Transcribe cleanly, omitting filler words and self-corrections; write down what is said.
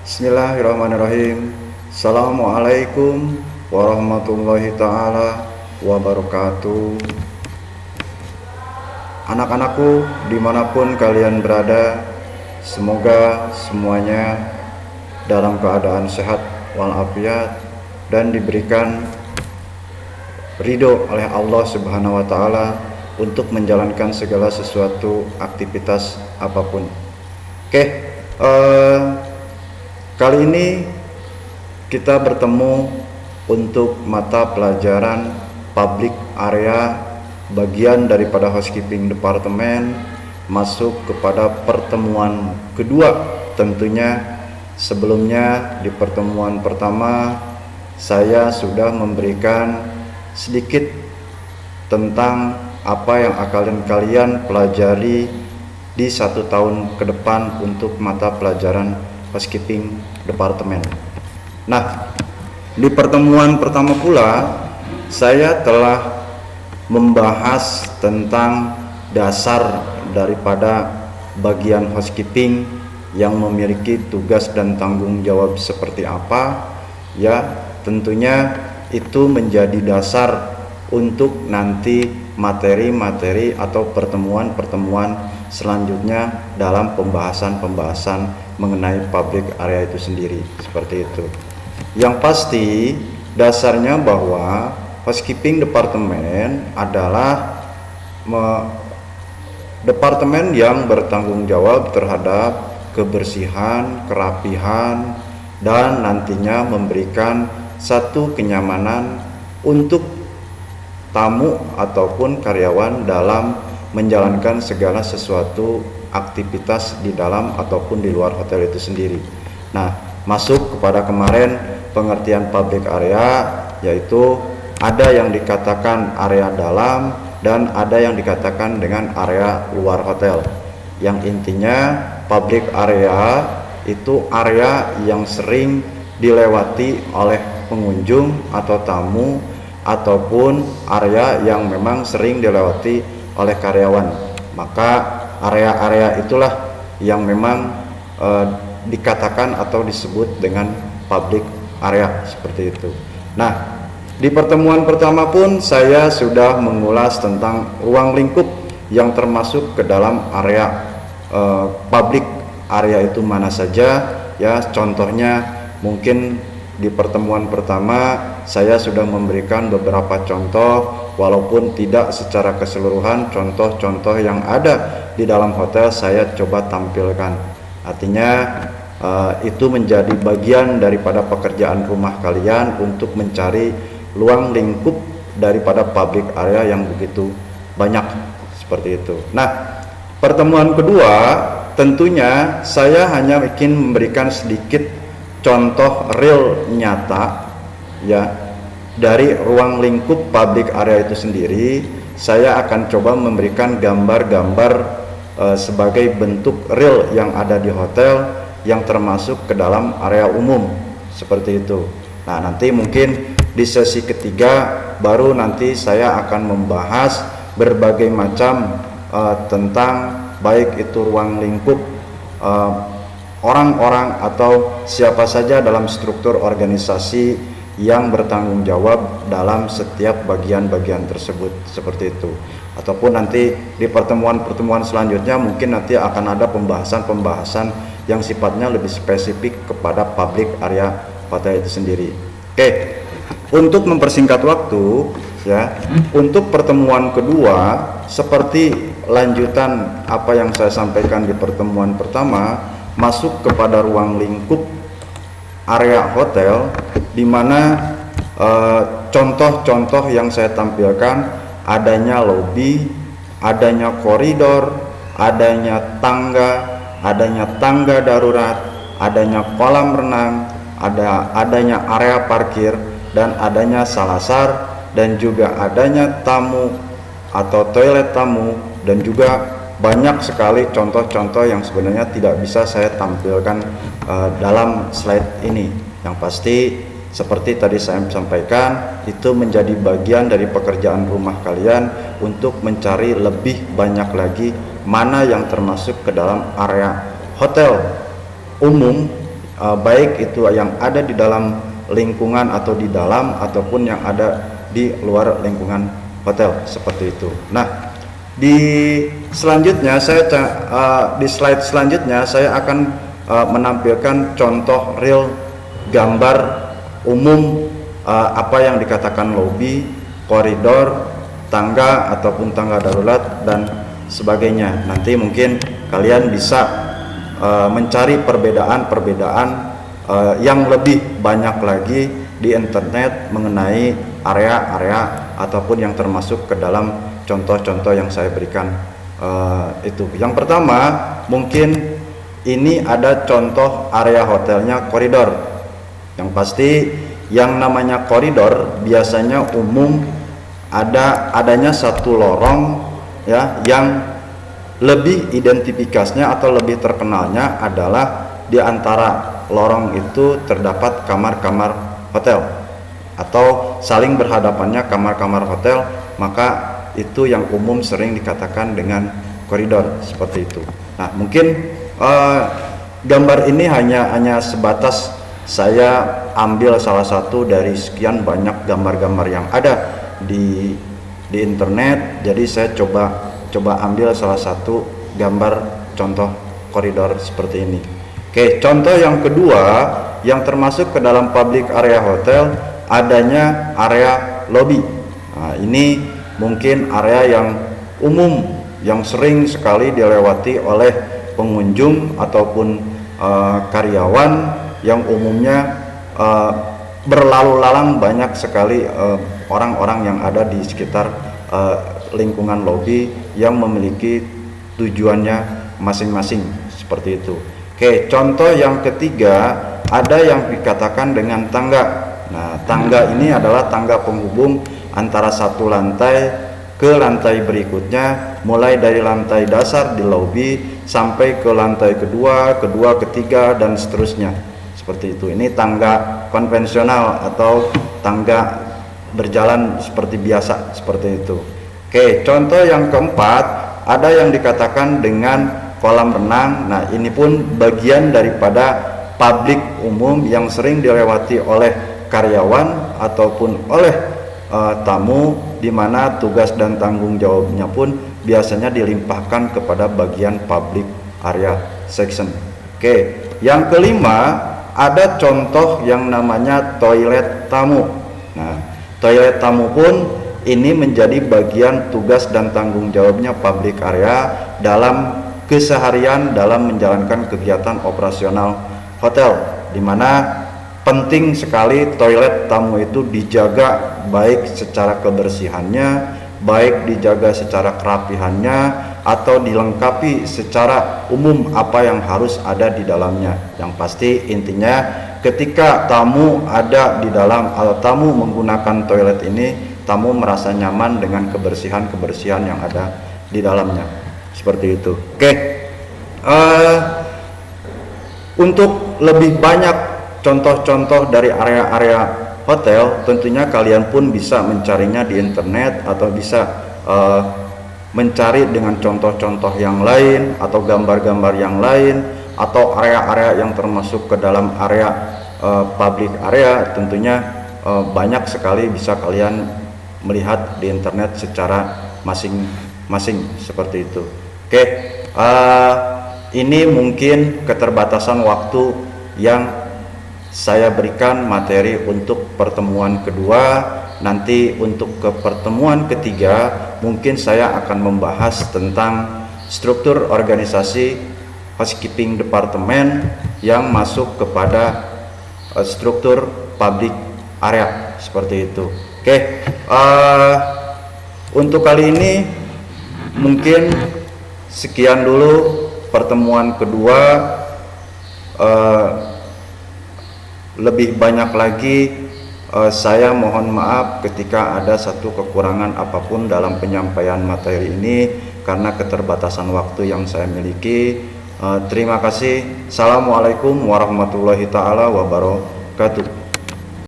Bismillahirrahmanirrahim. Assalamualaikum warahmatullahi ta'ala wabarakatuh. Anak-anakku dimanapun kalian berada, semoga semuanya dalam keadaan sehat walafiat dan diberikan ridho oleh Allah Subhanahu wa Ta'ala untuk menjalankan segala sesuatu aktivitas apapun. Oke, kali ini kita bertemu untuk mata pelajaran public area bagian daripada housekeeping departemen, masuk kepada pertemuan kedua. Tentunya sebelumnya di pertemuan pertama saya sudah memberikan sedikit tentang apa yang akan kalian pelajari di 1 tahun ke depan untuk mata pelajaran housekeeping departemen. Nah, di pertemuan pertama pula saya telah membahas tentang dasar daripada bagian housekeeping yang memiliki tugas dan tanggung jawab seperti apa. Ya, tentunya itu menjadi dasar untuk nanti materi-materi atau pertemuan-pertemuan selanjutnya dalam pembahasan-pembahasan mengenai public area itu sendiri, seperti itu. Yang pasti dasarnya bahwa housekeeping departemen adalah departemen yang bertanggung jawab terhadap kebersihan, kerapihan, dan nantinya memberikan satu kenyamanan untuk tamu ataupun karyawan dalam menjalankan segala sesuatu aktivitas di dalam ataupun di luar hotel itu sendiri. Nah, masuk kepada kemarin pengertian public area, yaitu ada yang dikatakan area dalam dan ada yang dikatakan dengan area luar hotel. Yang intinya public area itu area yang sering dilewati oleh pengunjung atau tamu, ataupun area yang memang sering dilewati oleh karyawan. Maka area-area itulah yang memang dikatakan atau disebut dengan public area, seperti itu. Nah, di pertemuan pertama pun saya sudah mengulas tentang ruang lingkup yang termasuk ke dalam area public area itu mana saja. Ya, contohnya mungkin di pertemuan pertama saya sudah memberikan beberapa contoh, walaupun tidak secara keseluruhan. Contoh-contoh yang ada di dalam hotel saya coba tampilkan. Artinya itu menjadi bagian daripada pekerjaan rumah kalian untuk mencari ruang lingkup daripada public area yang begitu banyak, seperti itu. Nah, pertemuan kedua tentunya saya hanya ingin memberikan sedikit contoh real nyata, ya, dari ruang lingkup public area itu sendiri. Saya akan coba memberikan gambar-gambar sebagai bentuk real yang ada di hotel yang termasuk ke dalam area umum, seperti itu. Nah, nanti mungkin di sesi ketiga baru nanti saya akan membahas berbagai macam tentang baik itu ruang lingkup orang-orang atau siapa saja dalam struktur organisasi yang bertanggung jawab dalam setiap bagian-bagian tersebut, seperti itu. Ataupun nanti di pertemuan-pertemuan selanjutnya mungkin nanti akan ada pembahasan-pembahasan yang sifatnya lebih spesifik kepada public area hotel itu sendiri. Oke, untuk mempersingkat waktu, ya, untuk pertemuan kedua seperti lanjutan apa yang saya sampaikan di pertemuan pertama, masuk kepada ruang lingkup area hotel, di mana contoh-contoh yang saya tampilkan adanya lobi, adanya koridor, adanya tangga darurat, adanya kolam renang, adanya area parkir, dan adanya salasar, dan juga adanya tamu atau toilet tamu, dan juga banyak sekali contoh-contoh yang sebenarnya tidak bisa saya tampilkan dalam slide ini. Yang pasti seperti tadi saya sampaikan, itu menjadi bagian dari pekerjaan rumah kalian untuk mencari lebih banyak lagi mana yang termasuk ke dalam area hotel umum baik itu yang ada di dalam lingkungan atau di dalam ataupun yang ada di luar lingkungan hotel, seperti itu. Nah, di selanjutnya di slide selanjutnya saya akan menampilkan contoh real gambar umum apa yang dikatakan lobby, koridor, tangga ataupun tangga darurat dan sebagainya. Nanti mungkin kalian bisa mencari perbedaan-perbedaan yang lebih banyak lagi di internet mengenai area-area ataupun yang termasuk ke dalam contoh-contoh yang saya berikan itu. Yang pertama, mungkin ini ada contoh area hotelnya koridor. Yang pasti yang namanya koridor biasanya umum adanya satu lorong ya, yang lebih identifikasinya atau lebih terkenalnya adalah di antara lorong itu terdapat kamar-kamar hotel atau saling berhadapannya kamar-kamar hotel, maka itu yang umum sering dikatakan dengan koridor, seperti itu. Nah, mungkin gambar ini hanya sebatas saya ambil salah satu dari sekian banyak gambar-gambar yang ada di internet. Jadi saya coba ambil salah satu gambar contoh koridor seperti ini. Oke, contoh yang kedua yang termasuk ke dalam public area hotel adanya area lobby. Nah, ini mungkin area yang umum yang sering sekali dilewati oleh pengunjung ataupun karyawan yang umumnya berlalu lalang banyak sekali orang-orang yang ada di sekitar lingkungan lobby yang memiliki tujuannya masing-masing, seperti itu. Oke, contoh yang ketiga ada yang dikatakan dengan tangga. Nah, tangga ini adalah tangga penghubung antara satu lantai ke lantai berikutnya, mulai dari lantai dasar di lobby sampai ke lantai kedua, ketiga, dan seterusnya. Seperti itu. Ini tangga konvensional atau tangga berjalan seperti biasa, seperti itu. Oke, contoh yang keempat ada yang dikatakan dengan kolam renang. Nah, ini pun bagian daripada publik umum yang sering dilewati oleh karyawan ataupun oleh tamu, di mana tugas dan tanggung jawabnya pun biasanya dilimpahkan kepada bagian public area section. Oke, yang kelima ada contoh yang namanya toilet tamu. Nah, toilet tamu pun ini menjadi bagian tugas dan tanggung jawabnya public area dalam keseharian dalam menjalankan kegiatan operasional hotel, di mana penting sekali toilet tamu itu dijaga baik secara kebersihannya, baik dijaga secara kerapihannya, atau dilengkapi secara umum apa yang harus ada di dalamnya. Yang pasti intinya ketika tamu ada di dalam atau tamu menggunakan toilet ini, tamu merasa nyaman dengan kebersihan-kebersihan yang ada di dalamnya, seperti itu. Oke, untuk lebih banyak contoh-contoh dari area-area hotel, tentunya kalian pun bisa mencarinya di internet atau bisa mencari dengan contoh-contoh yang lain atau gambar-gambar yang lain atau area-area yang termasuk ke dalam area public area. Tentunya banyak sekali bisa kalian melihat di internet secara masing-masing, seperti itu. Oke, ini mungkin keterbatasan waktu yang saya berikan materi untuk pertemuan kedua. Nanti untuk ke pertemuan ketiga mungkin saya akan membahas tentang struktur organisasi housekeeping departemen yang masuk kepada struktur public area, seperti itu. Oke, untuk kali ini mungkin sekian dulu pertemuan kedua. Lebih banyak lagi saya mohon maaf ketika ada satu kekurangan apapun dalam penyampaian materi ini karena keterbatasan waktu yang saya miliki. Terima kasih. Assalamualaikum warahmatullahi taala wabarakatuh.